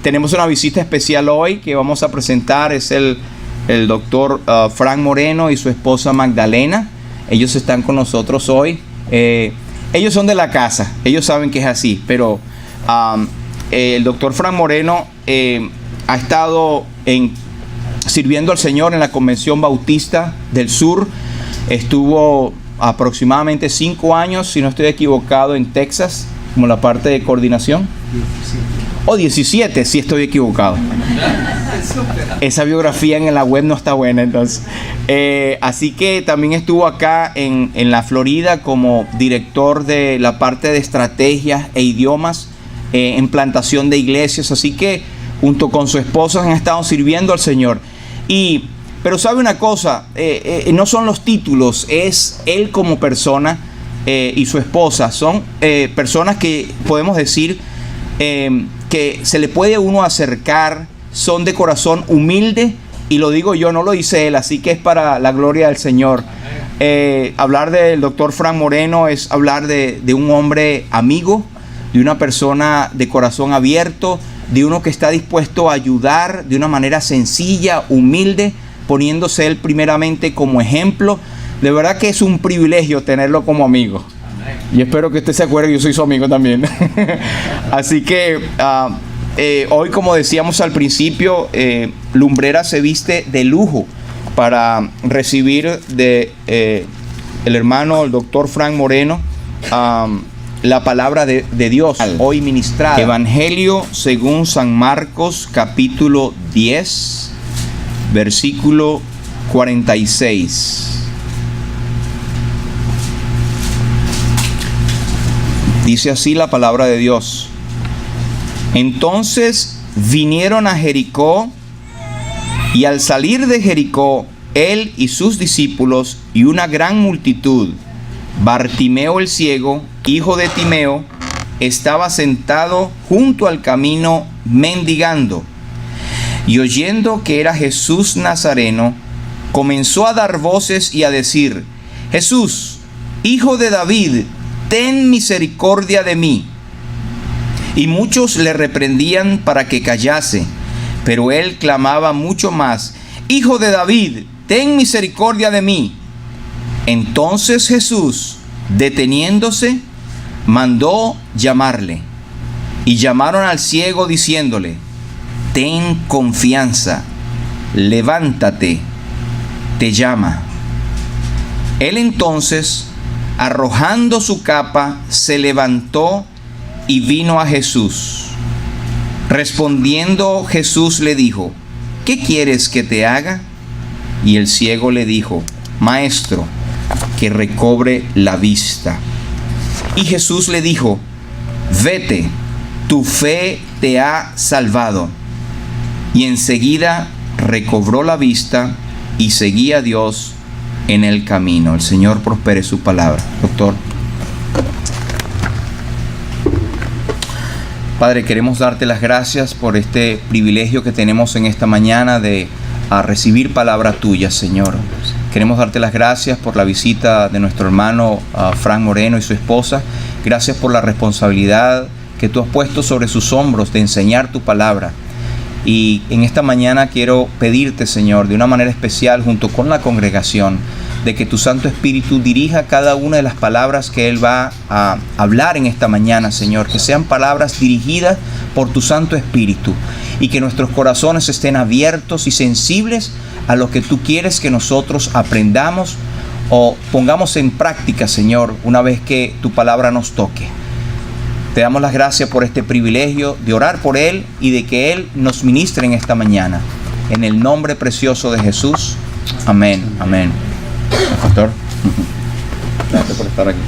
Tenemos una visita especial hoy que vamos a presentar. Es el doctor Frank Moreno y su esposa Magdalena. Ellos están con nosotros hoy. Ellos son de la casa, ellos saben que es así, pero el doctor Frank Moreno ha estado sirviendo al Señor en la Convención Bautista del Sur. Estuvo aproximadamente 5 años, si no estoy equivocado, en Texas, como la parte de coordinación. 17, si estoy equivocado. Esa biografía en la web no está buena, entonces. Así que también estuvo acá en la Florida como director de la parte de estrategias e idiomas en plantación de iglesias. Así que junto con su esposa han estado sirviendo al Señor. Pero sabe una cosa, no son los títulos, es él como persona y su esposa. Son personas que podemos decir que se le puede uno acercar, son de corazón humilde, y lo digo yo, no lo dice él, así que es para la gloria del Señor. Hablar del doctor Frank Moreno es hablar de un hombre amigo, de una persona de corazón abierto, de uno que está dispuesto a ayudar de una manera sencilla, humilde, poniéndose él primeramente como ejemplo. De verdad que es un privilegio tenerlo como amigo. Y espero que usted se acuerde que yo soy su amigo también. Así que hoy, como decíamos al principio, Lumbrera se viste de lujo para recibir de el hermano, el doctor Frank Moreno, la palabra de Dios hoy ministrada. Evangelio según San Marcos, capítulo 10, versículo 46. Dice así la palabra de Dios. Entonces vinieron a Jericó, y al salir de Jericó, él y sus discípulos y una gran multitud, Bartimeo el ciego, hijo de Timeo, estaba sentado junto al camino mendigando. Y oyendo que era Jesús Nazareno, comenzó a dar voces y a decir: Jesús, hijo de David, ten misericordia de mí. Y muchos le reprendían para que callase, pero él clamaba mucho más: Hijo de David, ten misericordia de mí. Entonces Jesús, deteniéndose, mandó llamarle. Y llamaron al ciego diciéndole: Ten confianza, levántate, te llama. Él entonces, arrojando su capa, se levantó y vino a Jesús. Respondiendo Jesús le dijo: ¿Qué quieres que te haga? Y el ciego le dijo: Maestro, que recobre la vista. Y Jesús le dijo: Vete, tu fe te ha salvado. Y enseguida recobró la vista y seguía a Dios en el camino. El Señor prospere su palabra. Doctor. Padre, queremos darte las gracias por este privilegio que tenemos en esta mañana de recibir palabra tuya, Señor. Queremos darte las gracias por la visita de nuestro hermano Frank Moreno y su esposa. Gracias por la responsabilidad que tú has puesto sobre sus hombros de enseñar tu palabra. Y en esta mañana quiero pedirte, Señor, de una manera especial junto con la congregación, de que tu Santo Espíritu dirija cada una de las palabras que Él va a hablar en esta mañana, Señor. Que sean palabras dirigidas por tu Santo Espíritu y que nuestros corazones estén abiertos y sensibles a lo que tú quieres que nosotros aprendamos o pongamos en práctica, Señor, una vez que tu palabra nos toque. Te damos las gracias por este privilegio de orar por Él y de que Él nos ministre en esta mañana. En el nombre precioso de Jesús. Amén. Amén. Pastor. Gracias por estar aquí.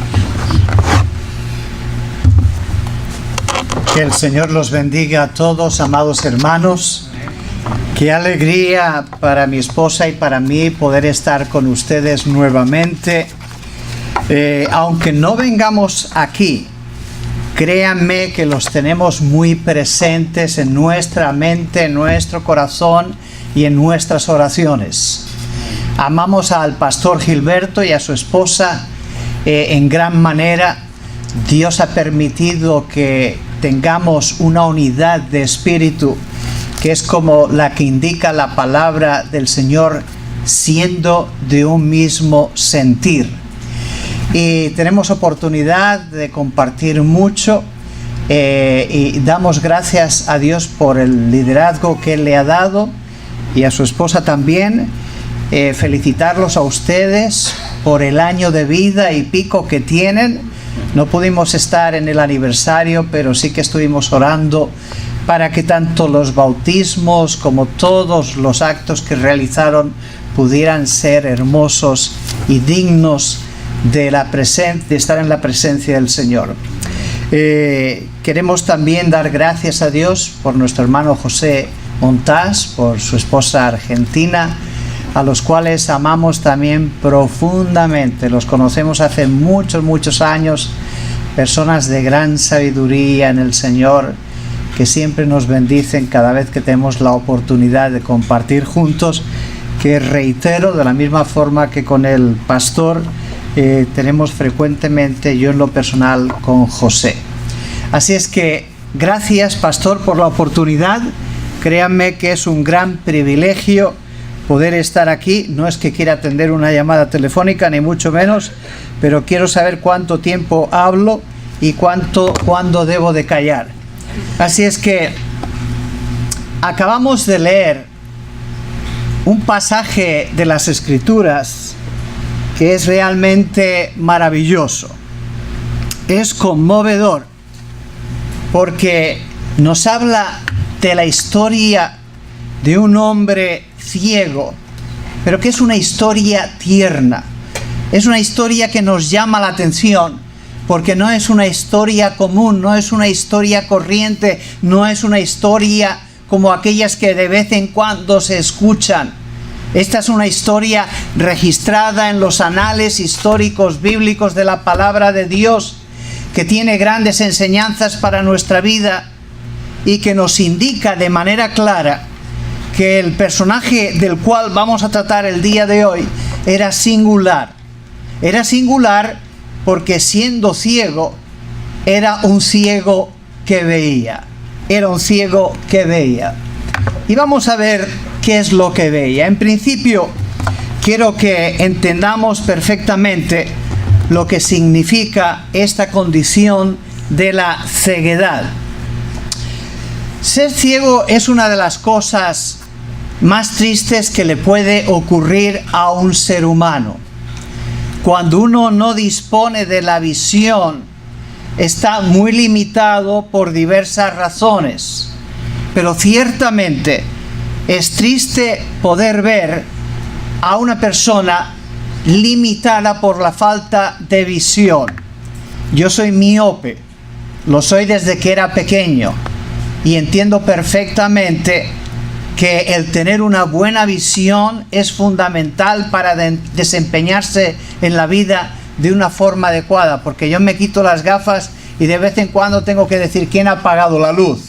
Que el Señor los bendiga a todos, amados hermanos. Qué alegría para mi esposa y para mí poder estar con ustedes nuevamente. Aunque no vengamos aquí, créanme que los tenemos muy presentes en nuestra mente, en nuestro corazón y en nuestras oraciones. Amamos al pastor Gilberto y a su esposa en gran manera. Dios ha permitido que tengamos una unidad de espíritu que es como la que indica la palabra del Señor, siendo de un mismo sentir. Y tenemos oportunidad de compartir mucho y damos gracias a Dios por el liderazgo que Él le ha dado y a su esposa también. Felicitarlos a ustedes por el año de vida y pico que tienen. No pudimos estar en el aniversario, pero sí que estuvimos orando para que tanto los bautismos como todos los actos que realizaron pudieran ser hermosos y dignos de estar en la presencia del Señor. Queremos también dar gracias a Dios por nuestro hermano José Montás, por su esposa argentina, a los cuales amamos también profundamente. Los conocemos hace muchos años, personas de gran sabiduría en el Señor, que siempre nos bendicen cada vez que tenemos la oportunidad de compartir juntos, que reitero, de la misma forma que con el pastor, tenemos frecuentemente, yo en lo personal, con José. Así es que gracias, pastor, por la oportunidad. Créanme que es un gran privilegio poder estar aquí. No es que quiera atender una llamada telefónica, ni mucho menos, pero quiero saber cuánto tiempo hablo y cuándo debo de callar. Así es que acabamos de leer un pasaje de las Escrituras que es realmente maravilloso. Es conmovedor porque nos habla de la historia de un hombre ciego, pero que es una historia tierna. Es una historia que nos llama la atención porque no es una historia común, no es una historia corriente, no es una historia como aquellas que de vez en cuando se escuchan. Esta es una historia registrada en los anales históricos bíblicos de la palabra de Dios, que tiene grandes enseñanzas para nuestra vida y que nos indica de manera clara que el personaje del cual vamos a tratar el día de hoy era singular. Era singular porque, siendo ciego, era un ciego que veía. Era un ciego que veía. Y vamos a ver qué es lo que veía. En principio, quiero que entendamos perfectamente lo que significa esta condición de la ceguedad. Ser ciego es una de las cosas más tristes que le puede ocurrir a un ser humano. Cuando uno no dispone de la visión, está muy limitado por diversas razones. Pero ciertamente es triste poder ver a una persona limitada por la falta de visión. Yo soy miope, lo soy desde que era pequeño, y entiendo perfectamente que el tener una buena visión es fundamental para desempeñarse en la vida de una forma adecuada, porque yo me quito las gafas y de vez en cuando tengo que decir quién ha apagado la luz.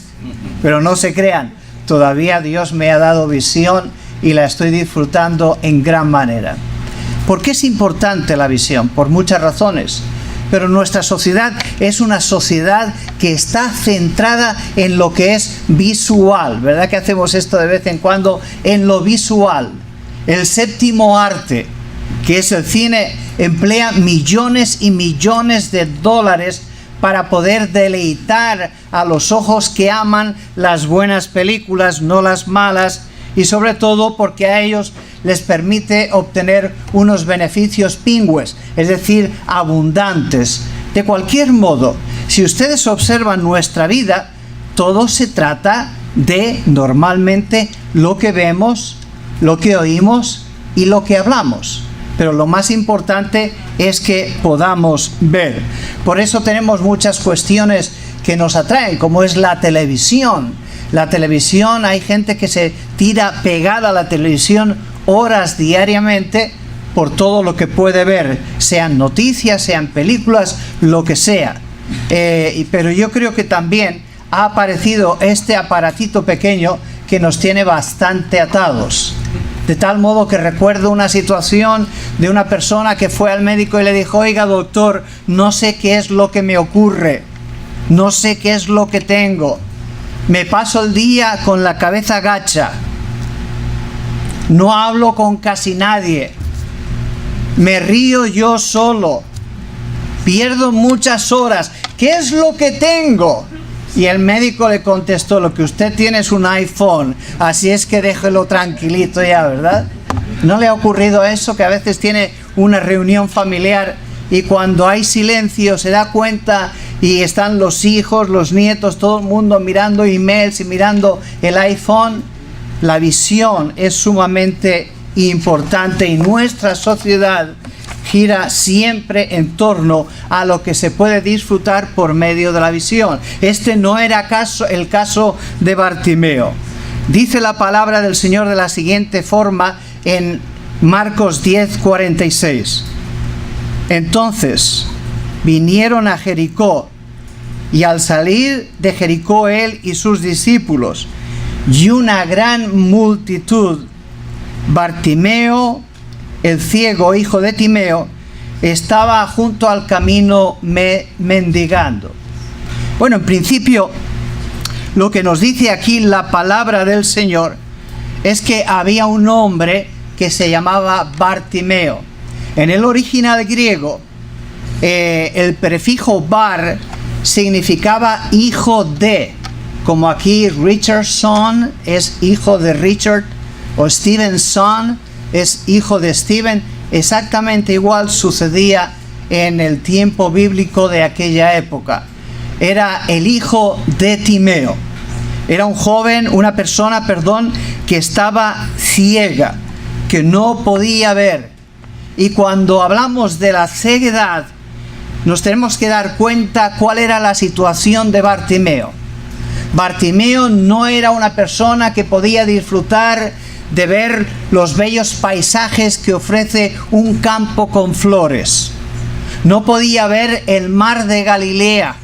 Pero no se crean, todavía Dios me ha dado visión y la estoy disfrutando en gran manera. ¿Por qué es importante la visión? Por muchas razones. Pero nuestra sociedad es una sociedad que está centrada en lo que es visual. ¿Verdad que hacemos esto de vez en cuando? En lo visual. El séptimo arte, que es el cine, emplea millones y millones de dólares para poder deleitar a los ojos que aman las buenas películas, no las malas, y sobre todo porque a ellos les permite obtener unos beneficios pingües, es decir, abundantes. De cualquier modo, si ustedes observan nuestra vida, todo se trata de, normalmente, lo que vemos, lo que oímos y lo que hablamos. Pero lo más importante es que podamos ver. Por eso tenemos muchas cuestiones que nos atraen, como es la televisión. La televisión, hay gente que se tira pegada a la televisión horas diariamente por todo lo que puede ver, sean noticias, sean películas, lo que sea. Pero yo creo que también ha aparecido este aparatito pequeño que nos tiene bastante atados. De tal modo que recuerdo una situación de una persona que fue al médico y le dijo: oiga, doctor, no sé qué es lo que me ocurre, no sé qué es lo que tengo. Me paso el día con la cabeza gacha. No hablo con casi nadie. Me río yo solo. Pierdo muchas horas. ¿Qué es lo que tengo? Y el médico le contestó: lo que usted tiene es un iPhone, así es que déjelo tranquilito ya, ¿verdad? ¿No le ha ocurrido eso, que a veces tiene una reunión familiar y cuando hay silencio se da cuenta y están los hijos, los nietos, todo el mundo mirando emails y mirando el iPhone? La visión es sumamente importante y nuestra sociedad gira siempre en torno a lo que se puede disfrutar por medio de la visión. Este no era el caso de Bartimeo. Dice la palabra del Señor de la siguiente forma en Marcos 10:46. Entonces vinieron a Jericó, y al salir de Jericó él y sus discípulos y una gran multitud, Bartimeo, el ciego, hijo de Timeo, estaba junto al camino mendigando. Bueno, en principio, lo que nos dice aquí la palabra del Señor es que había un hombre que se llamaba Bartimeo. En el original griego, el prefijo bar significaba hijo de, como aquí Richardson es hijo de Richard, o Stevenson es hijo de Stephen. Exactamente igual sucedía en el tiempo bíblico de aquella época. Era el hijo de Timeo. Era un joven, una persona, que estaba ciega, que no podía ver. Y cuando hablamos de la ceguedad, nos tenemos que dar cuenta cuál era la situación de Bartimeo. Bartimeo no era una persona que podía disfrutar de ver los bellos paisajes que ofrece un campo con flores. No podía ver el mar de Galilea.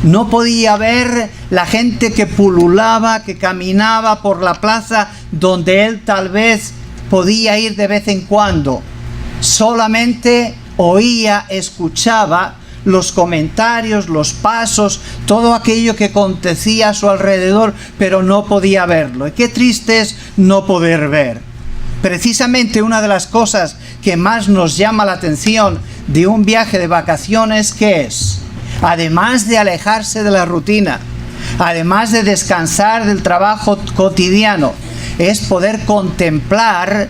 No podía ver la gente que pululaba, que caminaba por la plaza donde él tal vez podía ir de vez en cuando. Solamente oía, escuchaba los comentarios, los pasos, todo aquello que acontecía a su alrededor, pero no podía verlo. Y qué triste es no poder ver. Precisamente una de las cosas que más nos llama la atención de un viaje de vacaciones, ¿qué es? Además de alejarse de la rutina, además de descansar del trabajo cotidiano, es poder contemplar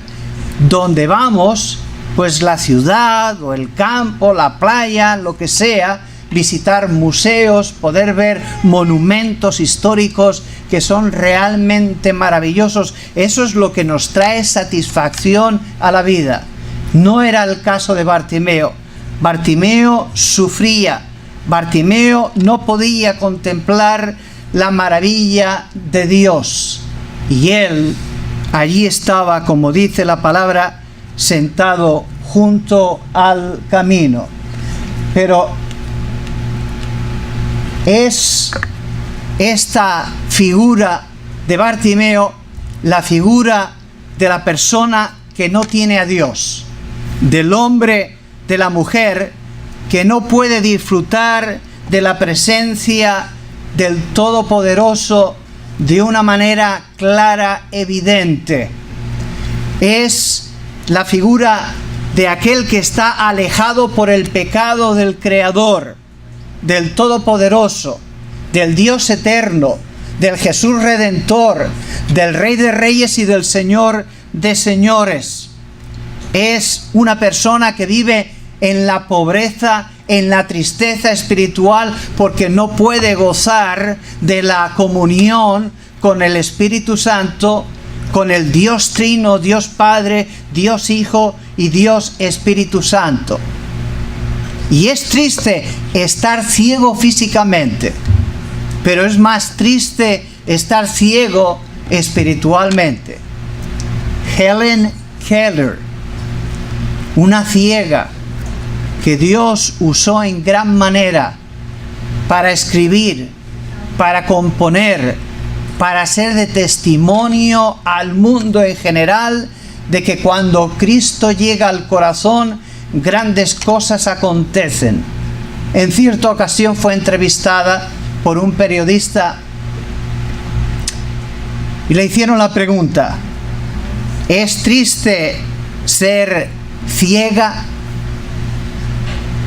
donde vamos, pues la ciudad o el campo, la playa, lo que sea, visitar museos, poder ver monumentos históricos que son realmente maravillosos. Eso es lo que nos trae satisfacción a la vida. No era el caso de Bartimeo. Bartimeo sufría. Bartimeo no podía contemplar la maravilla de Dios. Y él allí estaba, como dice la palabra, sentado junto al camino. Pero es esta figura de Bartimeo la figura de la persona que no tiene a Dios, del hombre, de la mujer que no puede disfrutar de la presencia del Todopoderoso de una manera clara, evidente. Es la figura de aquel que está alejado por el pecado del Creador, del Todopoderoso, del Dios eterno, del Jesús Redentor, del Rey de Reyes y del Señor de Señores. Es una persona que vive en la pobreza, en la tristeza espiritual, porque no puede gozar de la comunión con el Espíritu Santo, con el Dios Trino, Dios Padre, Dios Hijo y Dios Espíritu Santo. Y es triste estar ciego físicamente, pero es más triste estar ciego espiritualmente. Helen Keller, una ciega que Dios usó en gran manera para escribir, para componer, para ser de testimonio al mundo en general de que cuando Cristo llega al corazón, grandes cosas acontecen. En cierta ocasión fue entrevistada por un periodista Y le hicieron la pregunta: ¿es triste ser ciega?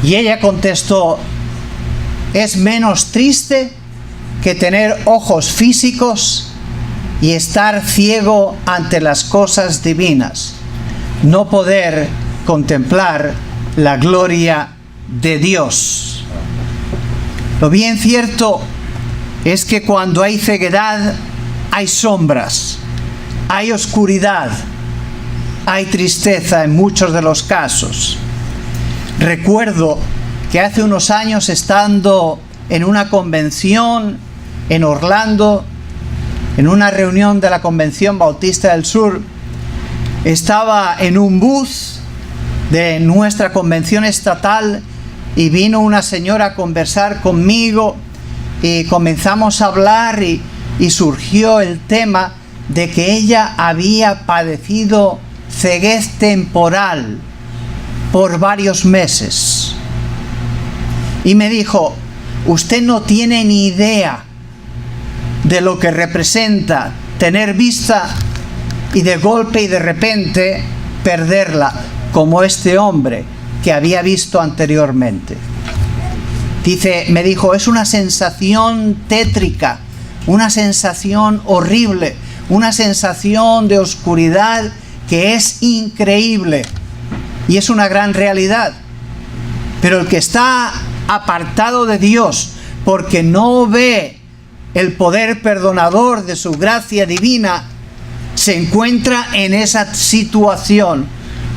Y ella contestó: es menos triste que tener ojos físicos y estar ciego ante las cosas divinas, no poder contemplar la gloria de Dios. Lo bien cierto es que cuando hay ceguedad, hay sombras, hay oscuridad, hay tristeza en muchos de los casos. Recuerdo que hace unos años, estando en una convención en Orlando, en una reunión de la Convención Bautista del Sur, estaba en un bus de nuestra convención estatal y vino una señora a conversar conmigo y comenzamos a hablar y surgió el tema de que ella había padecido ceguez temporal por varios meses. Y me dijo: usted no tiene ni idea de lo que representa tener vista y de golpe y de repente perderla, como este hombre que había visto anteriormente. Me dijo, es una sensación tétrica, una sensación horrible, una sensación de oscuridad que es increíble y es una gran realidad. Pero el que está apartado de Dios porque no ve el poder perdonador de su gracia divina, se encuentra en esa situación,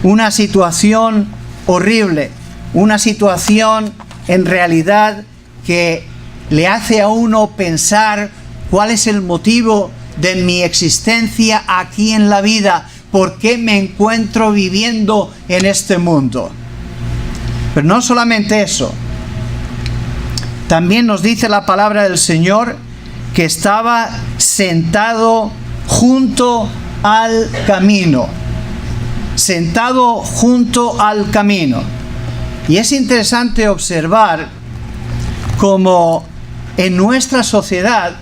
una situación horrible, una situación en realidad que le hace a uno pensar cuál es el motivo de mi existencia aquí en la vida, por qué me encuentro viviendo en este mundo. Pero no solamente eso, también nos dice la palabra del Señor que estaba sentado junto al camino. Sentado junto al camino. Y es interesante observar cómo en nuestra sociedad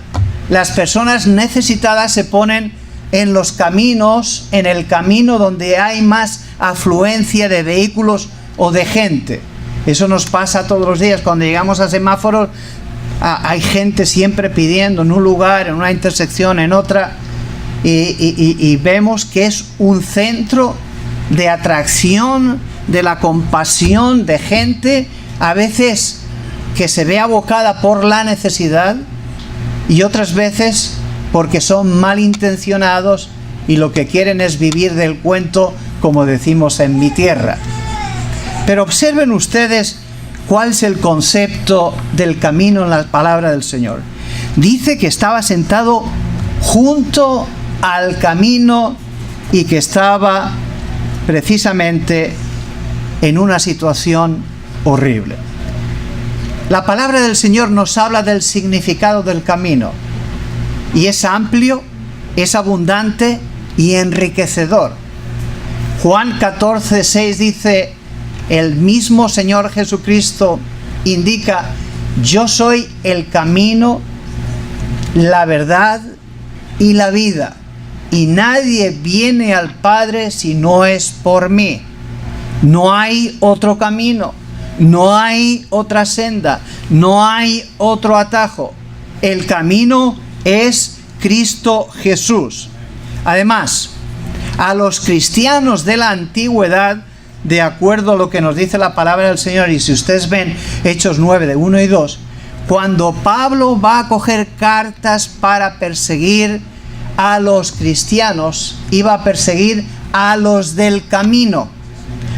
las personas necesitadas se ponen en los caminos, en el camino donde hay más afluencia de vehículos o de gente. Eso nos pasa todos los días. Cuando llegamos a semáforos, hay gente siempre pidiendo en un lugar, en una intersección, en otra, y vemos que es un centro de atracción de la compasión de gente, a veces que se ve abocada por la necesidad y otras veces porque son malintencionados y lo que quieren es vivir del cuento, como decimos en mi tierra. Pero observen ustedes cuál es el concepto del camino en la palabra del Señor. Dice que estaba sentado junto al camino y que estaba precisamente en una situación horrible. La palabra del Señor nos habla del significado del camino y es amplio, es abundante y enriquecedor. Juan 14:6 dice: el mismo Señor Jesucristo indica: yo soy el camino, la verdad y la vida, y nadie viene al Padre si no es por mí. No hay otro camino, no hay otra senda, no hay otro atajo. El camino es Cristo Jesús. Además, a los cristianos de la antigüedad, de acuerdo a lo que nos dice la palabra del Señor, y si ustedes ven Hechos 9 de 1 y 2, cuando Pablo va a coger cartas para perseguir a los cristianos, iba a perseguir a los del camino.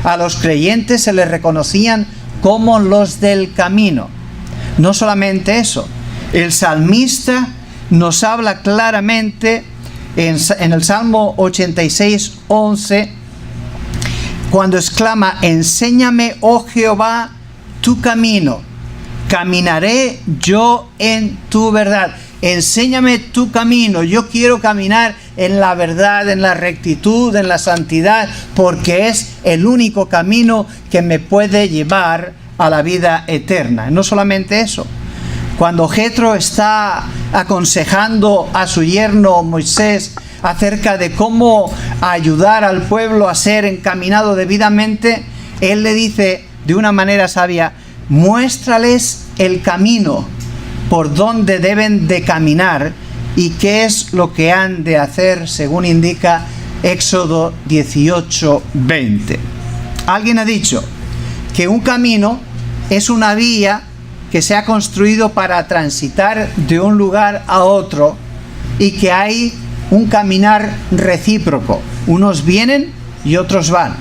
A los creyentes se les reconocían como los del camino. No solamente eso, el salmista nos habla claramente en el Salmo 86:11, cuando exclama: enséñame, oh Jehová, tu camino, caminaré yo en tu verdad. Enséñame tu camino, yo quiero caminar en la verdad, en la rectitud, en la santidad, porque es el único camino que me puede llevar a la vida eterna. No solamente eso, cuando Jetro está aconsejando a su yerno Moisés acerca de cómo ayudar al pueblo a ser encaminado debidamente, Él le dice de una manera sabia: muéstrales el camino por donde deben de caminar y qué es lo que han de hacer, según indica Éxodo 18:20. Alguien ha dicho que un camino es una vía que se ha construido para transitar de un lugar a otro y que hay un caminar recíproco. Unos vienen y otros van.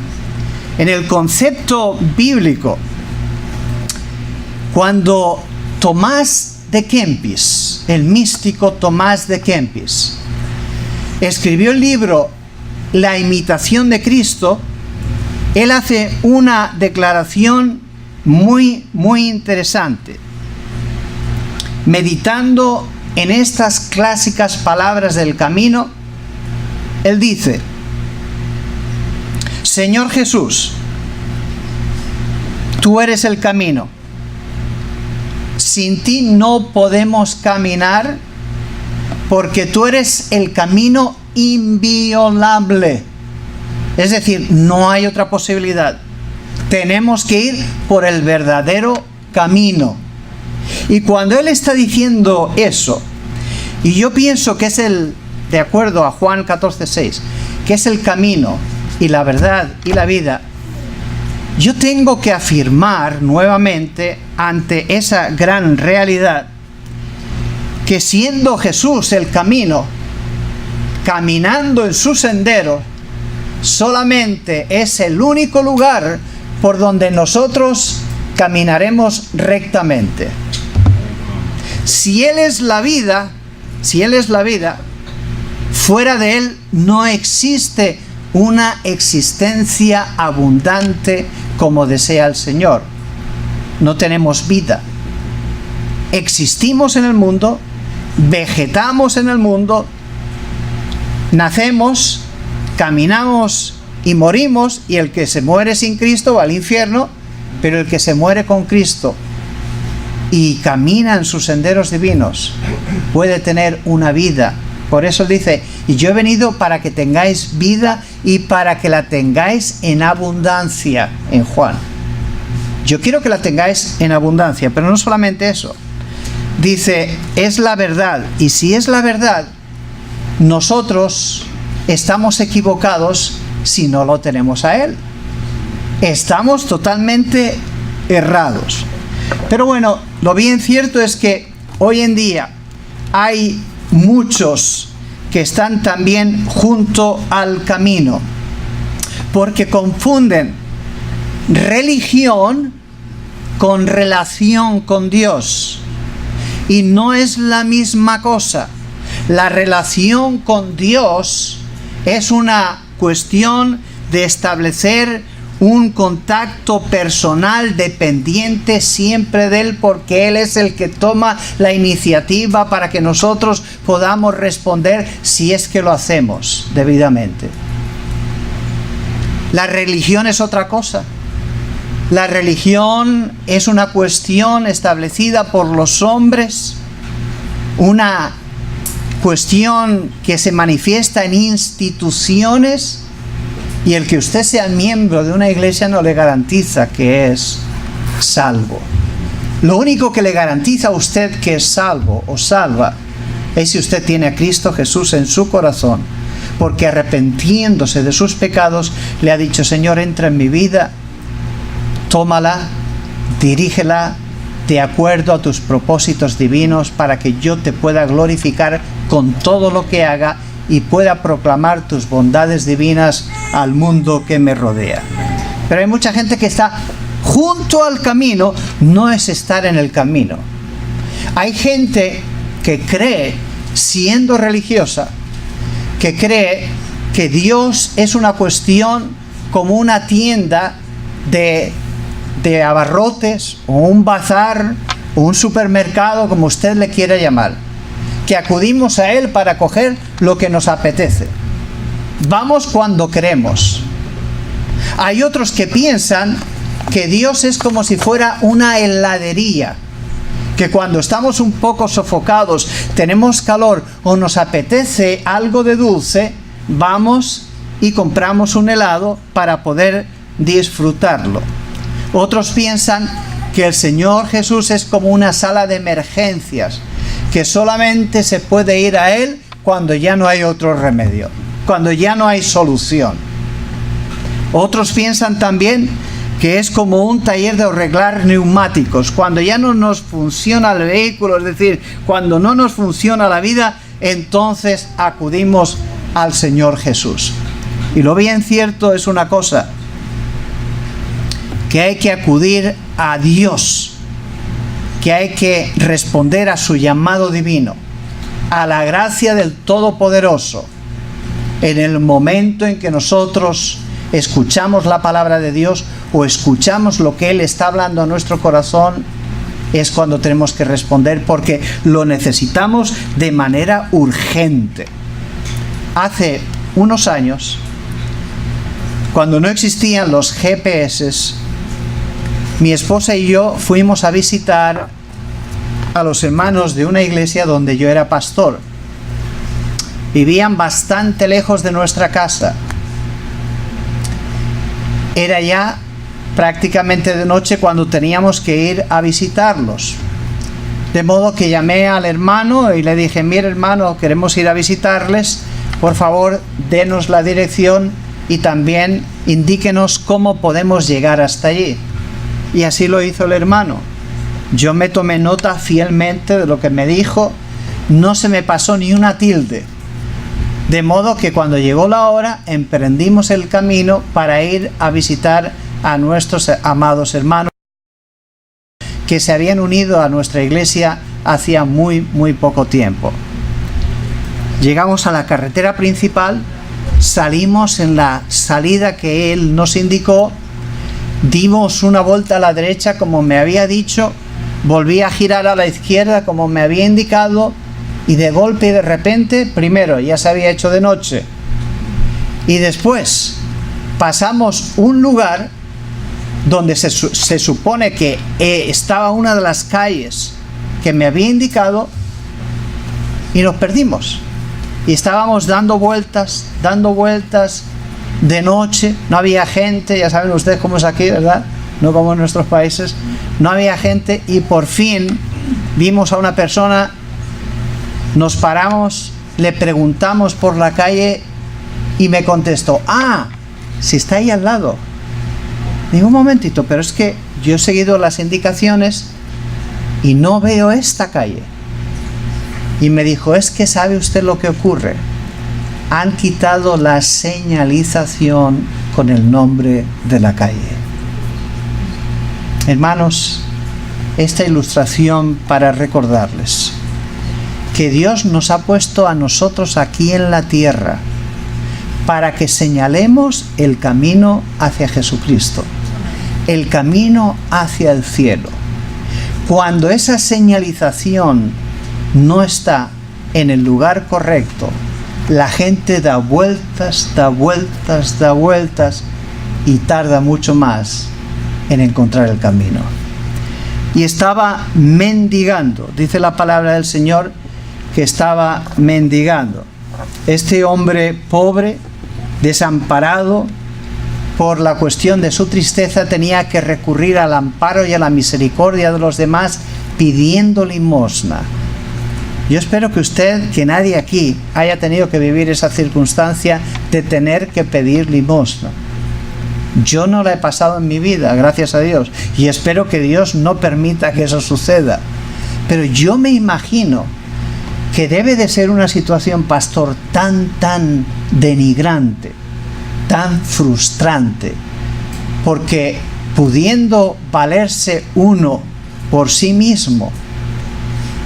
En el concepto bíblico, cuando Tomás de Kempis, el místico Tomás de Kempis, escribió el libro La imitación de Cristo, él hace una declaración muy interesante. Meditando en estas clásicas palabras del camino, él dice: Señor Jesús, tú eres el camino. Sin ti no podemos caminar, porque tú eres el camino inviolable. Es decir, no hay otra posibilidad. Tenemos que ir por el verdadero camino. Y cuando él está diciendo eso, y yo pienso que es de acuerdo a Juan 14:6, que es el camino y la verdad y la vida, yo tengo que afirmar nuevamente ante esa gran realidad que siendo Jesús el camino, caminando en su sendero, solamente es el único lugar por donde nosotros caminaremos rectamente. Si Él es la vida, fuera de Él no existe una existencia abundante como desea el Señor. No tenemos vida. Existimos en el mundo, vegetamos en el mundo, nacemos, caminamos y morimos, y el que se muere sin Cristo va al infierno, pero el que se muere con Cristo y camina en sus senderos divinos puede tener una vida. Por eso dice: y yo he venido para que tengáis vida y para que la tengáis en abundancia, en Juan. Yo quiero que la tengáis en abundancia, pero no solamente eso. Dice, es la verdad, y si es la verdad, nosotros estamos equivocados si no lo tenemos a Él. Estamos totalmente errados. Pero bueno, lo bien cierto es que hoy en día hay muchos que están también junto al camino, porque confunden religión con relación con Dios, y no es la misma cosa. La relación con Dios es una cuestión de establecer un contacto personal dependiente siempre de Él, porque Él es el que toma la iniciativa para que nosotros podamos responder, si es que lo hacemos debidamente. La religión es otra cosa. La religión es una cuestión establecida por los hombres, una cuestión que se manifiesta en instituciones, y el que usted sea miembro de una iglesia no le garantiza que es salvo. Lo único que le garantiza a usted que es salvo o salva es si usted tiene a Cristo Jesús en su corazón, porque arrepintiéndose de sus pecados le ha dicho: Señor, entra en mi vida, tómala, dirígela de acuerdo a tus propósitos divinos, para que yo te pueda glorificar con todo lo que haga y pueda proclamar tus bondades divinas al mundo que me rodea. Pero hay mucha gente que está junto al camino, no es estar en el camino. Hay gente que cree, siendo religiosa, que cree que Dios es una cuestión como una tienda de abarrotes, o un bazar, o un supermercado, como usted le quiera llamar, que acudimos a Él para coger lo que nos apetece. Vamos cuando queremos. Hay otros que piensan que Dios es como si fuera una heladería, que cuando estamos un poco sofocados, tenemos calor o nos apetece algo de dulce, vamos y compramos un helado para poder disfrutarlo. Otros piensan que el Señor Jesús es como una sala de emergencias, que solamente se puede ir a Él cuando ya no hay otro remedio, cuando ya no hay solución. Otros piensan también que es como un taller de arreglar neumáticos. Cuando ya no nos funciona el vehículo, es decir, cuando no nos funciona la vida, entonces acudimos al Señor Jesús. Y lo bien cierto es una cosa, que hay que acudir a Dios, que hay que responder a su llamado divino, a la gracia del Todopoderoso, en el momento en que nosotros escuchamos la palabra de Dios o escuchamos lo que Él está hablando a nuestro corazón, es cuando tenemos que responder, porque lo necesitamos de manera urgente. Hace unos años, cuando no existían los GPS, mi esposa y yo fuimos a visitar a los hermanos de una iglesia donde yo era pastor. Vivían bastante lejos de nuestra casa. Era ya prácticamente de noche cuando teníamos que ir a visitarlos. De modo que llamé al hermano y le dije: mire, hermano, queremos ir a visitarles, por favor, denos la dirección y también indíquenos cómo podemos llegar hasta allí. Y así lo hizo el hermano. Yo me tomé nota fielmente de lo que me dijo, no se me pasó ni una tilde. De modo que cuando llegó la hora, emprendimos el camino para ir a visitar a nuestros amados hermanos que se habían unido a nuestra iglesia hacía muy poco tiempo. Llegamos a la carretera principal, salimos en la salida que él nos indicó, dimos una vuelta a la derecha como me había dicho, volví a girar a la izquierda como me había indicado, y de golpe y de repente, primero ya se había hecho de noche, y después pasamos un lugar donde se supone que estaba una de las calles que me había indicado, y nos perdimos. Y estábamos dando vueltas de noche, no había gente, ya saben ustedes cómo es aquí, ¿verdad? No como en nuestros países, no había gente, y por fin vimos a una persona, nos paramos, le preguntamos por la calle y me contestó: ah, si está ahí al lado. Digo: un momentito, pero es que yo he seguido las indicaciones y no veo esta calle. Y me dijo: es que ¿sabe usted lo que ocurre? Han quitado la señalización con el nombre de la calle. Hermanos, esta ilustración para recordarles que Dios nos ha puesto a nosotros aquí en la tierra para que señalemos el camino hacia Jesucristo, el camino hacia el cielo. Cuando esa señalización no está en el lugar correcto, la gente da vueltas y tarda mucho más en encontrar el camino. Y estaba mendigando, dice la palabra del Señor que estaba mendigando. Este hombre pobre, desamparado por la cuestión de su tristeza, tenía que recurrir al amparo y a la misericordia de los demás pidiendo limosna. Yo espero que usted, que nadie aquí haya tenido que vivir esa circunstancia de tener que pedir limosna. Yo no la he pasado en mi vida, gracias a Dios, y espero que Dios no permita que eso suceda. Pero yo me imagino que debe de ser una situación, pastor, tan denigrante, tan frustrante, porque pudiendo valerse uno por sí mismo,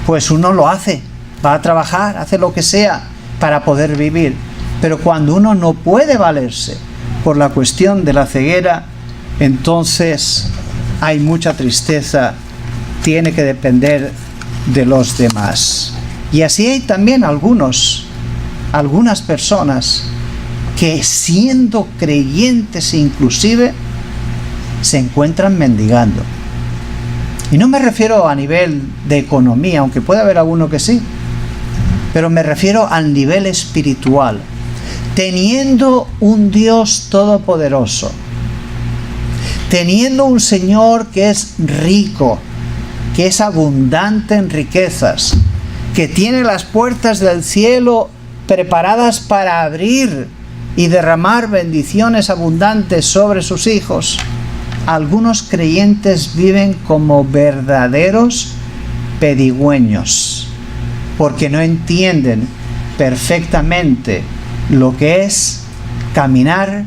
pues uno lo hace, va a trabajar, hace lo que sea para poder vivir. Pero cuando uno no puede valerse por la cuestión de la ceguera, entonces hay mucha tristeza, tiene que depender de los demás. Y así hay también algunas personas que, siendo creyentes inclusive, se encuentran mendigando. Y no me refiero a nivel de economía, aunque puede haber alguno que sí, pero me refiero al nivel espiritual. Teniendo un Dios todopoderoso, teniendo un Señor que es rico, que es abundante en riquezas, que tiene las puertas del cielo preparadas para abrir y derramar bendiciones abundantes sobre sus hijos, algunos creyentes viven como verdaderos pedigüeños, porque no entienden perfectamente lo que es caminar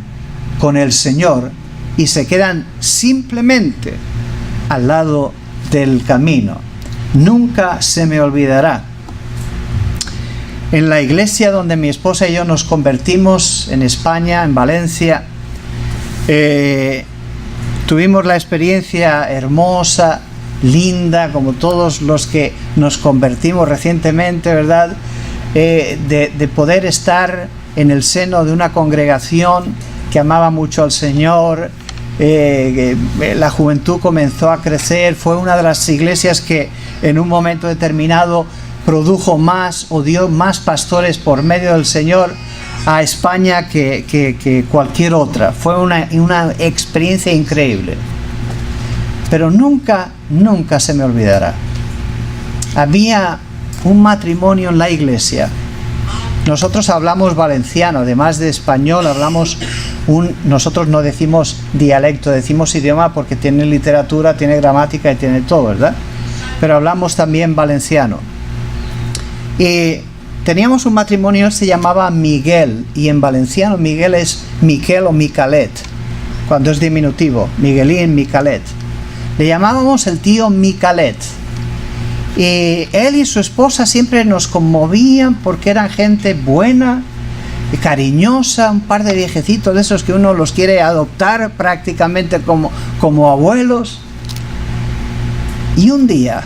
con el Señor y se quedan simplemente al lado del camino. Nunca se me olvidará. En la iglesia donde mi esposa y yo nos convertimos, en España, en Valencia, tuvimos la experiencia hermosa, linda, como todos los que nos convertimos recientemente, ¿verdad? De poder estar en el seno de una congregación que amaba mucho al Señor. La juventud comenzó a crecer. Fue una de las iglesias que en un momento determinado produjo más o dio más pastores por medio del Señor a España que cualquier otra. Fue una experiencia increíble. Pero nunca se me olvidará. Había un matrimonio en la iglesia. Nosotros hablamos valenciano, además de español nosotros no decimos dialecto, decimos idioma porque tiene literatura, tiene gramática y tiene todo, ¿verdad? Pero hablamos también valenciano. Y teníamos un matrimonio, se llamaba Miguel, y en valenciano Miguel es Miquel o Micalet, cuando es diminutivo, Miguelín, Micalet. Le llamábamos el tío Micalet. Y él y su esposa siempre nos conmovían porque eran gente buena y cariñosa, un par de viejecitos de esos que uno los quiere adoptar prácticamente como abuelos. Y un día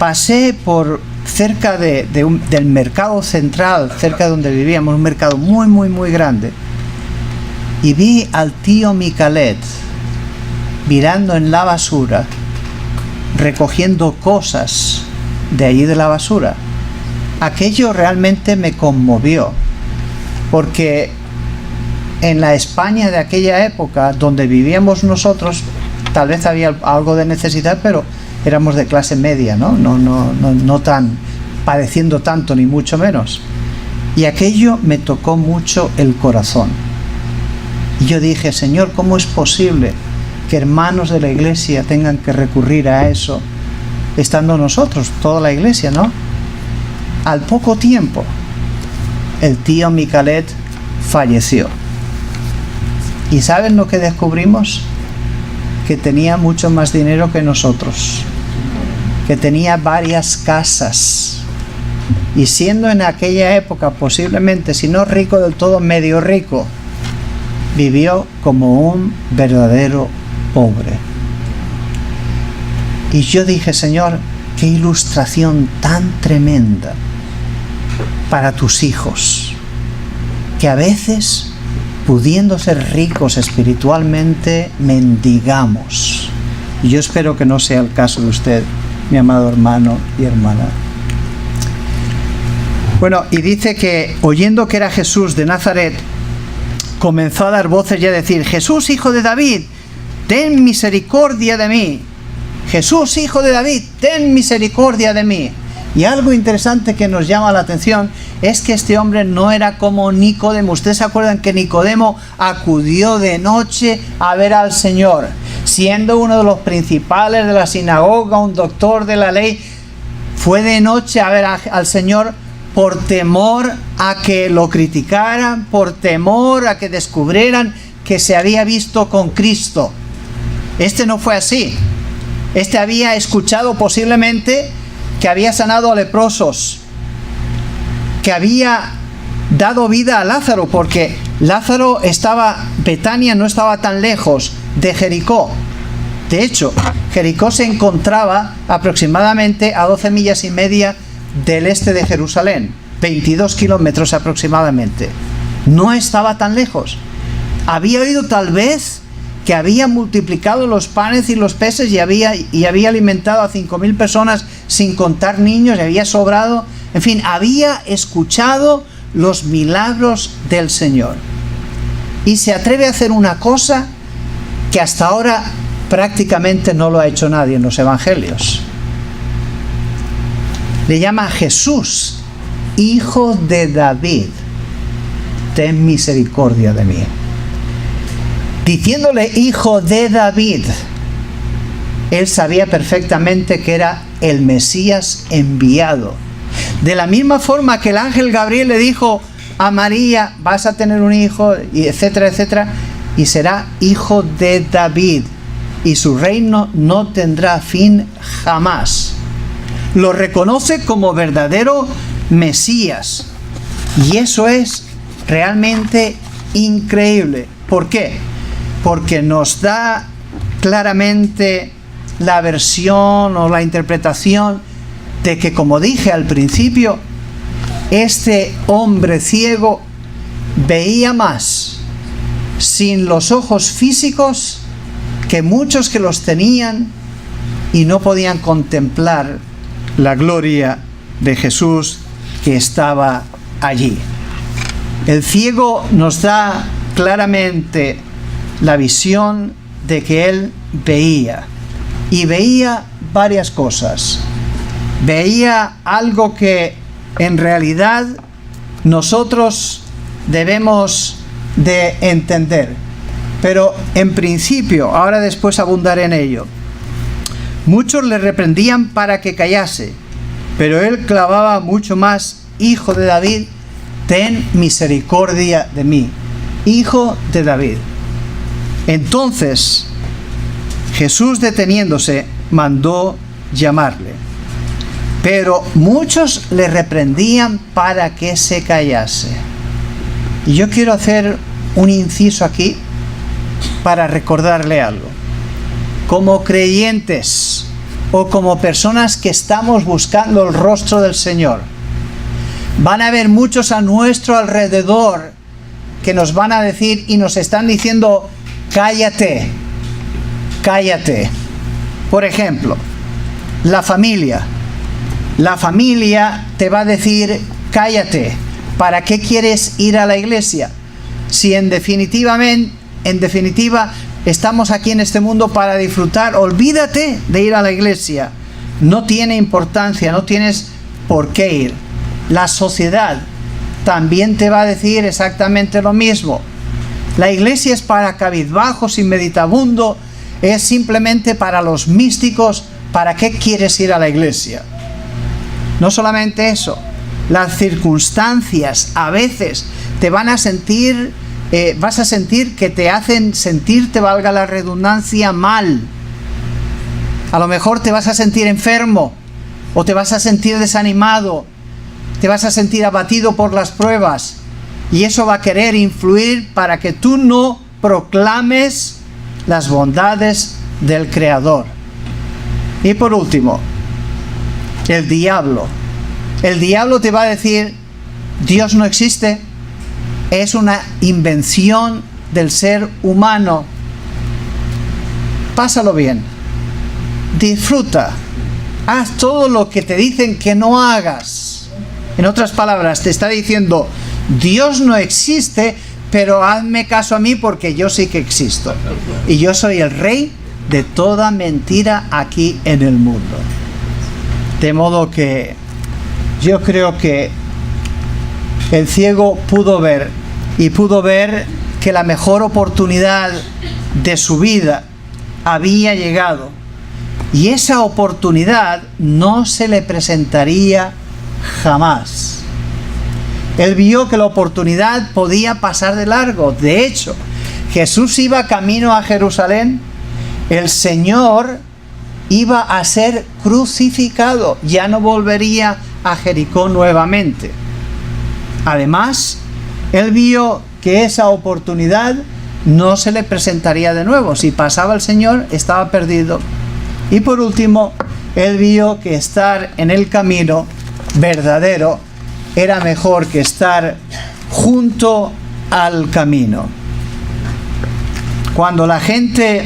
pasé por cerca del mercado central, cerca de donde vivíamos, un mercado muy, muy, muy grande, y vi al tío Micalet mirando en la basura, recogiendo cosas de allí de la basura. Aquello realmente me conmovió, porque en la España de aquella época donde vivíamos nosotros, tal vez había algo de necesidad, pero éramos de clase media, no tan padeciendo tanto, ni mucho menos. Y aquello me tocó mucho el corazón. Y yo dije, Señor, ¿cómo es posible que hermanos de la iglesia tengan que recurrir a eso, estando nosotros, toda la iglesia, ¿no? Al poco tiempo, el tío Micalet falleció. ¿Y saben lo que descubrimos? Que tenía mucho más dinero que nosotros, que tenía varias casas, y siendo en aquella época posiblemente, si no rico del todo, medio rico, vivió como un verdadero pobre. Y yo dije, Señor, qué ilustración tan tremenda para tus hijos, que a veces, pudiendo ser ricos espiritualmente, mendigamos. Y yo espero que no sea el caso de usted, mi amado hermano y hermana. Bueno, y dice que oyendo que era Jesús de Nazaret, comenzó a dar voces y a decir, Jesús, hijo de David, ten misericordia de mí. Jesús, hijo de David, ten misericordia de mí. Y algo interesante que nos llama la atención es que este hombre no era como Nicodemo. Ustedes se acuerdan que Nicodemo acudió de noche a ver al Señor, siendo uno de los principales de la sinagoga, un doctor de la ley. Fue de noche a ver al Señor por temor a que lo criticaran, por temor a que descubrieran que se había visto con Cristo. Este no fue así. Este había escuchado posiblemente que había sanado a leprosos, que había dado vida a Lázaro, porque Lázaro Betania no estaba tan lejos de Jericó. De hecho, Jericó se encontraba aproximadamente a 12 millas y media del este de Jerusalén, 22 kilómetros aproximadamente. No estaba tan lejos. Había oído tal vez que había multiplicado los panes y los peces y había alimentado a 5,000 personas sin contar niños, y había sobrado. En fin, había escuchado los milagros del Señor. Y se atreve a hacer una cosa que hasta ahora prácticamente no lo ha hecho nadie en los evangelios. Le llama a Jesús, Hijo de David, ten misericordia de mí. Diciéndole Hijo de David, él sabía perfectamente que era el Mesías enviado. De la misma forma que el ángel Gabriel le dijo a María, vas a tener un hijo, y etcétera, etcétera, y será hijo de David, y su reino no tendrá fin jamás. Lo reconoce como verdadero Mesías, y eso es realmente increíble. ¿Por qué? Porque nos da claramente la versión o la interpretación de que, como dije al principio, este hombre ciego veía más sin los ojos físicos que muchos que los tenían y no podían contemplar la gloria de Jesús que estaba allí. El ciego nos da claramente la visión de que él veía, y veía varias cosas. Veía algo que en realidad nosotros debemos de entender, pero en principio, ahora después abundaré en ello. Muchos le reprendían para que callase, pero él clamaba mucho más, Hijo de David, ten misericordia de mí. Hijo de David. Entonces Jesús, deteniéndose, mandó llamarle, pero muchos le reprendían para que se callase. Y yo quiero hacer un inciso aquí para recordarle algo. Como creyentes o como personas que estamos buscando el rostro del Señor, van a haber muchos a nuestro alrededor que nos van a decir y nos están diciendo, cállate, cállate. Por ejemplo, la familia. La familia te va a decir, cállate, ¿para qué quieres ir a la iglesia? Si en definitiva estamos aquí en este mundo para disfrutar, olvídate de ir a la iglesia. No tiene importancia, no tienes por qué ir. La sociedad también te va a decir exactamente lo mismo. La iglesia es para cabizbajos y meditabundos, es simplemente para los místicos. ¿Para qué quieres ir a la iglesia? No solamente eso, las circunstancias a veces te van a sentir, vas a sentir que te hacen sentirte, valga la redundancia, mal. A lo mejor te vas a sentir enfermo, o te vas a sentir desanimado, te vas a sentir abatido por las pruebas, y eso va a querer influir para que tú no proclames las bondades del Creador. Y por último, el diablo. El diablo te va a decir, Dios no existe, es una invención del ser humano. Pásalo bien, disfruta, haz todo lo que te dicen que no hagas. En otras palabras, te está diciendo, Dios no existe, pero hazme caso a mí porque yo sí que existo. Y yo soy el rey de toda mentira aquí en el mundo. De modo que yo creo que el ciego pudo ver que la mejor oportunidad de su vida había llegado, y esa oportunidad no se le presentaría jamás. Él vio que la oportunidad podía pasar de largo. De hecho, Jesús iba camino a Jerusalén, el Señor iba a ser crucificado, ya no volvería a Jericó nuevamente. Además, él vio que esa oportunidad no se le presentaría de nuevo. Si pasaba el Señor, estaba perdido. Y por último, él vio que estar en el camino verdadero era mejor que estar junto al camino. Cuando la gente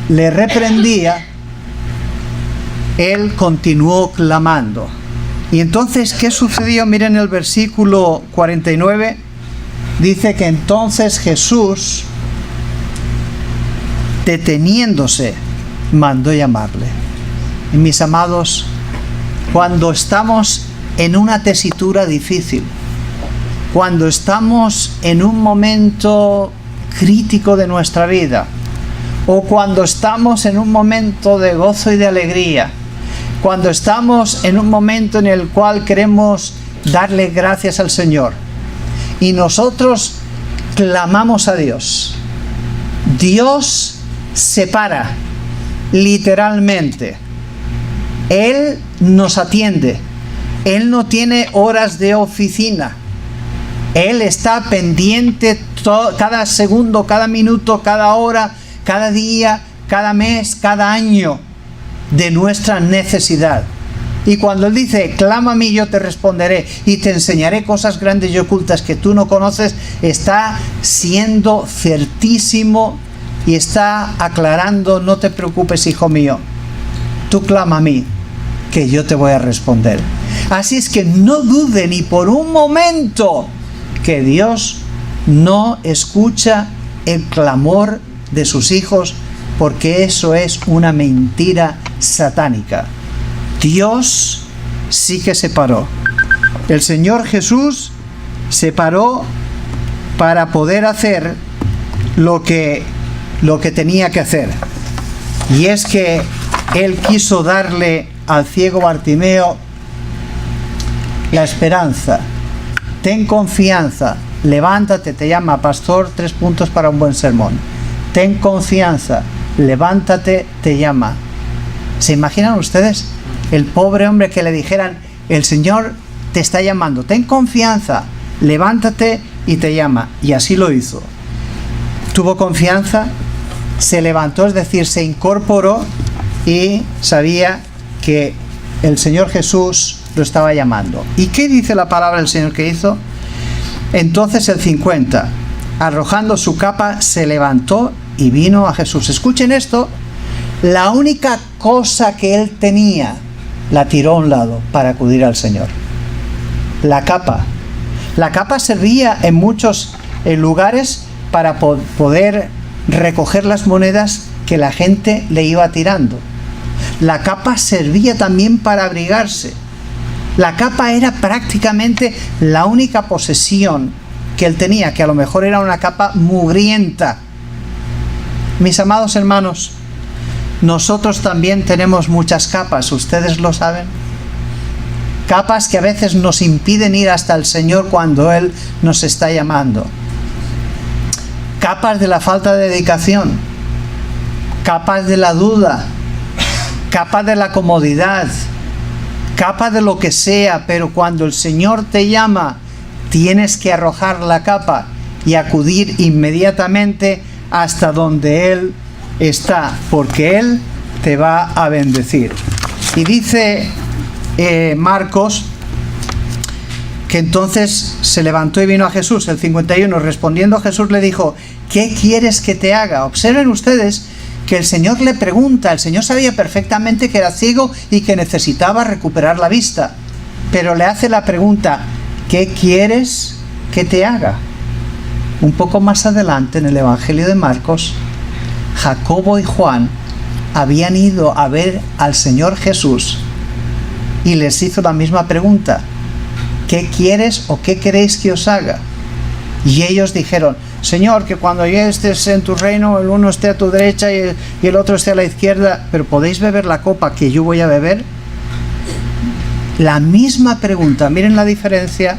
le reprendía, él continuó clamando. Y entonces, ¿qué sucedió? Miren el versículo 49. Dice que entonces Jesús, deteniéndose, mandó llamarle. Y mis amados, cuando estamos en una tesitura difícil, cuando estamos en un momento crítico de nuestra vida, o cuando estamos en un momento de gozo y de alegría, cuando estamos en un momento en el cual queremos darle gracias al Señor, y nosotros clamamos a Dios, Dios se para, literalmente. Él nos atiende. Él no tiene horas de oficina. Él está pendiente cada segundo, cada minuto, cada hora, cada día, cada mes, cada año de nuestra necesidad. Y cuando Él dice, clama a mí, yo te responderé y te enseñaré cosas grandes y ocultas que tú no conoces, está siendo certísimo y está aclarando, no te preocupes, hijo mío, tú clama a mí, que yo te voy a responder. Así es que no dude ni por un momento que Dios no escucha el clamor de sus hijos, porque eso es una mentira satánica. Dios sí que se paró. El Señor Jesús se paró para poder hacer lo que tenía que hacer. Y es que Él quiso darle al ciego Bartimeo la esperanza. Ten confianza, levántate, te llama, pastor, 3 puntos para un buen sermón. Ten confianza, levántate, te llama. ¿Se imaginan ustedes? El pobre hombre que le dijeran, el Señor te está llamando, ten confianza, levántate y te llama. Y así lo hizo. Tuvo confianza, se levantó, es decir, se incorporó y sabía que el Señor Jesús lo estaba llamando. ¿Y qué dice la palabra del Señor que hizo? Entonces el 50, arrojando su capa, se levantó y vino a Jesús. Escuchen esto, la única cosa que él tenía, la tiró a un lado para acudir al Señor. La capa. La capa servía en muchos lugares para poder recoger las monedas que la gente le iba tirando. La capa servía también para abrigarse. La capa era prácticamente la única posesión que él tenía, que a lo mejor era una capa mugrienta. Mis amados hermanos, nosotros también tenemos muchas capas, ¿ustedes lo saben? Capas que a veces nos impiden ir hasta el Señor cuando Él nos está llamando. Capas de la falta de dedicación, capas de la duda, capas de la comodidad, capa de lo que sea, pero cuando el Señor te llama, tienes que arrojar la capa y acudir inmediatamente hasta donde Él está, porque Él te va a bendecir. Y dice Marcos que entonces se levantó y vino a Jesús. El 51, respondiendo Jesús le dijo, ¿qué quieres que te haga? Observen ustedes que el Señor le pregunta. El Señor sabía perfectamente que era ciego y que necesitaba recuperar la vista, pero le hace la pregunta, ¿qué quieres que te haga? Un poco más adelante en el Evangelio de Marcos, Jacobo y Juan habían ido a ver al Señor Jesús y les hizo la misma pregunta, ¿qué quieres o qué queréis que os haga? Y ellos dijeron, Señor, que cuando ya estés en tu reino, el uno esté a tu derecha y el otro esté a la izquierda, pero ¿podéis beber la copa que yo voy a beber? La misma pregunta, miren la diferencia,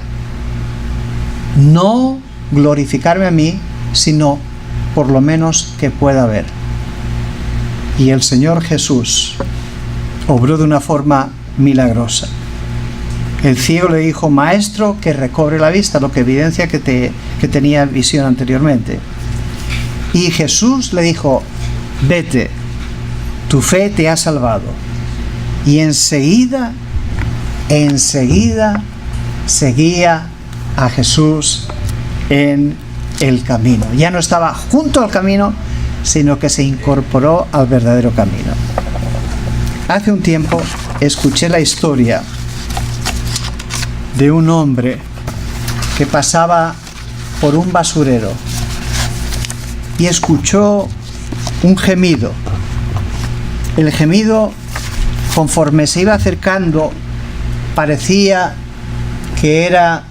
no glorificarme a mí, sino por lo menos que pueda ver. Y el Señor Jesús obró de una forma milagrosa. El ciego le dijo, maestro, que recobre la vista, lo que evidencia que tenía visión anteriormente. Y Jesús le dijo, vete, tu fe te ha salvado. Y enseguida seguía a Jesús en el camino. Ya no estaba junto al camino, sino que se incorporó al verdadero camino. Hace un tiempo escuché la historia de un hombre que pasaba por un basurero y escuchó un gemido. El gemido, conforme se iba acercando, parecía que era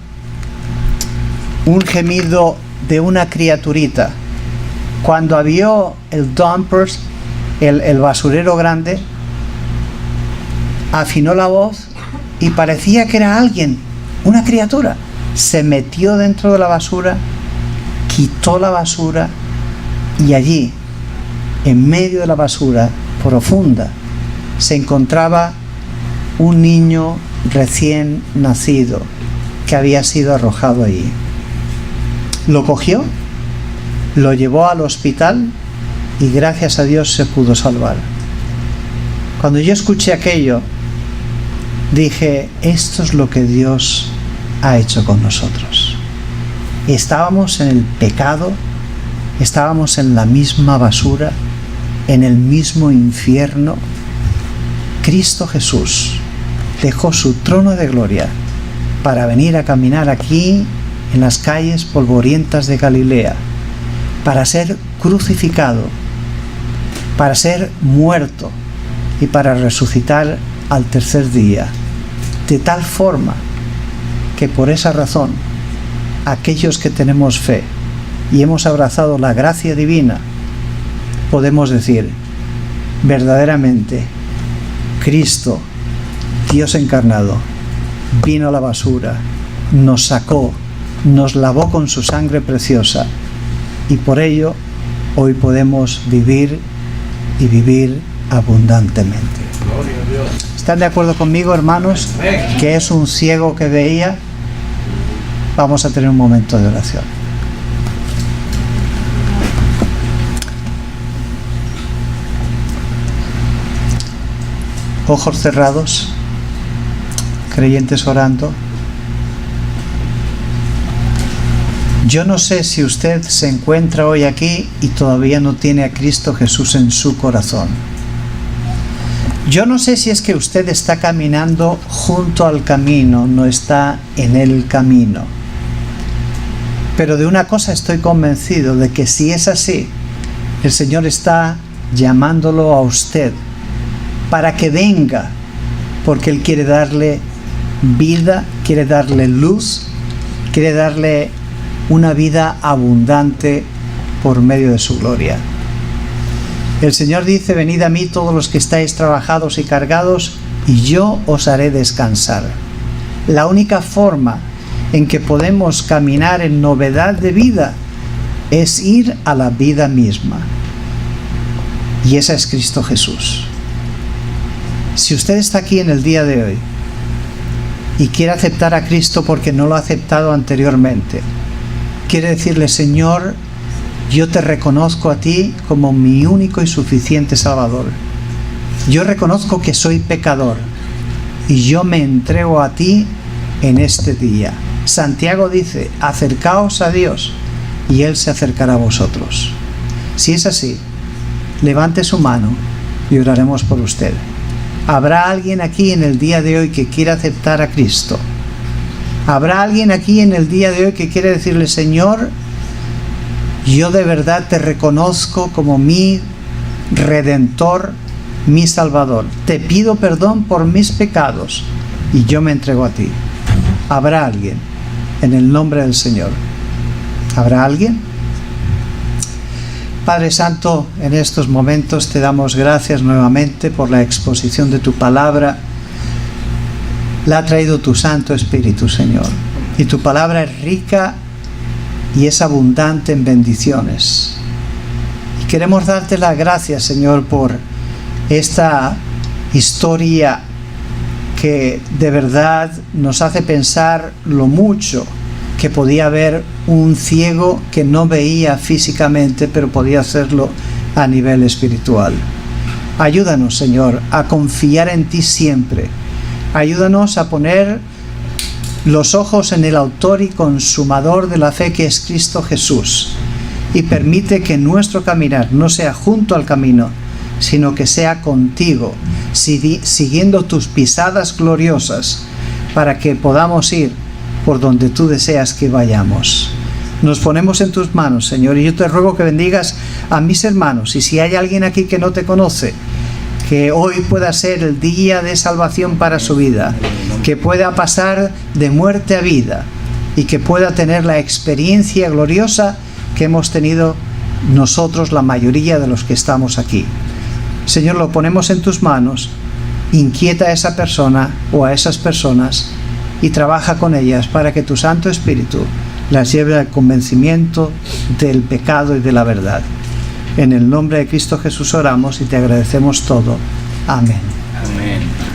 un gemido de una criaturita. Cuando vio el dumpers, el basurero grande, afinó la voz y parecía que era alguien, una criatura. Se metió dentro de la basura, quitó la basura y allí, en medio de la basura profunda, se encontraba un niño recién nacido que había sido arrojado allí. Lo cogió, lo llevó al hospital y gracias a Dios se pudo salvar. Cuando yo escuché aquello, dije, esto es lo que Dios ha hecho con nosotros. Estábamos en el pecado, estábamos en la misma basura, en el mismo infierno. Cristo Jesús dejó su trono de gloria para venir a caminar aquí en las calles polvorientas de Galilea, para ser crucificado, para ser muerto y para resucitar al tercer día, de tal forma que por esa razón aquellos que tenemos fe y hemos abrazado la gracia divina podemos decir verdaderamente Cristo, Dios encarnado, vino a la basura, nos sacó, nos lavó con su sangre preciosa y por ello hoy podemos vivir y vivir abundantemente. ¿Están de acuerdo conmigo, hermanos, que es un ciego que veía? Vamos a tener un momento de oración. Ojos cerrados, creyentes orando. Yo no sé si usted se encuentra hoy aquí y todavía no tiene a Cristo Jesús en su corazón. Yo no sé si es que usted está caminando junto al camino, no está en el camino. Pero de una cosa estoy convencido, de que si es así, el Señor está llamándolo a usted para que venga, porque Él quiere darle vida, quiere darle luz, quiere darle una vida abundante por medio de su gloria. El Señor dice, venid a mí todos los que estáis trabajados y cargados, y yo os haré descansar. La única forma en que podemos caminar en novedad de vida es ir a la vida misma. Y esa es Cristo Jesús. Si usted está aquí en el día de hoy y quiere aceptar a Cristo porque no lo ha aceptado anteriormente, quiere decirle, Señor, yo te reconozco a ti como mi único y suficiente Salvador. Yo reconozco que soy pecador y yo me entrego a ti en este día. Santiago dice, acercaos a Dios y Él se acercará a vosotros. Si es así, levante su mano y oraremos por usted. ¿Habrá alguien aquí en el día de hoy que quiera aceptar a Cristo? ¿Habrá alguien aquí en el día de hoy que quiere decirle, Señor, yo de verdad te reconozco como mi Redentor, mi Salvador? Te pido perdón por mis pecados y yo me entrego a ti. ¿Habrá alguien? En el nombre del Señor. ¿Habrá alguien? Padre Santo, en estos momentos te damos gracias nuevamente por la exposición de tu palabra. La ha traído tu Santo Espíritu, Señor. Y tu palabra es rica y es abundante en bendiciones. Y queremos darte las gracias, Señor, por esta historia que de verdad nos hace pensar lo mucho que podía haber un ciego que no veía físicamente, pero podía hacerlo a nivel espiritual. Ayúdanos, Señor, a confiar en ti siempre. Ayúdanos a poner los ojos en el autor y consumador de la fe que es Cristo Jesús, y permite que nuestro caminar no sea junto al camino, sino que sea contigo, siguiendo tus pisadas gloriosas, para que podamos ir por donde tú deseas que vayamos. Nos ponemos en tus manos, Señor, y yo te ruego que bendigas a mis hermanos, y si hay alguien aquí que no te conoce, que hoy pueda ser el día de salvación para su vida, que pueda pasar de muerte a vida y que pueda tener la experiencia gloriosa que hemos tenido nosotros, la mayoría de los que estamos aquí. Señor, lo ponemos en tus manos, inquieta a esa persona o a esas personas y trabaja con ellas para que tu Santo Espíritu las lleve al convencimiento del pecado y de la verdad. En el nombre de Cristo Jesús oramos y te agradecemos todo. Amén. Amén.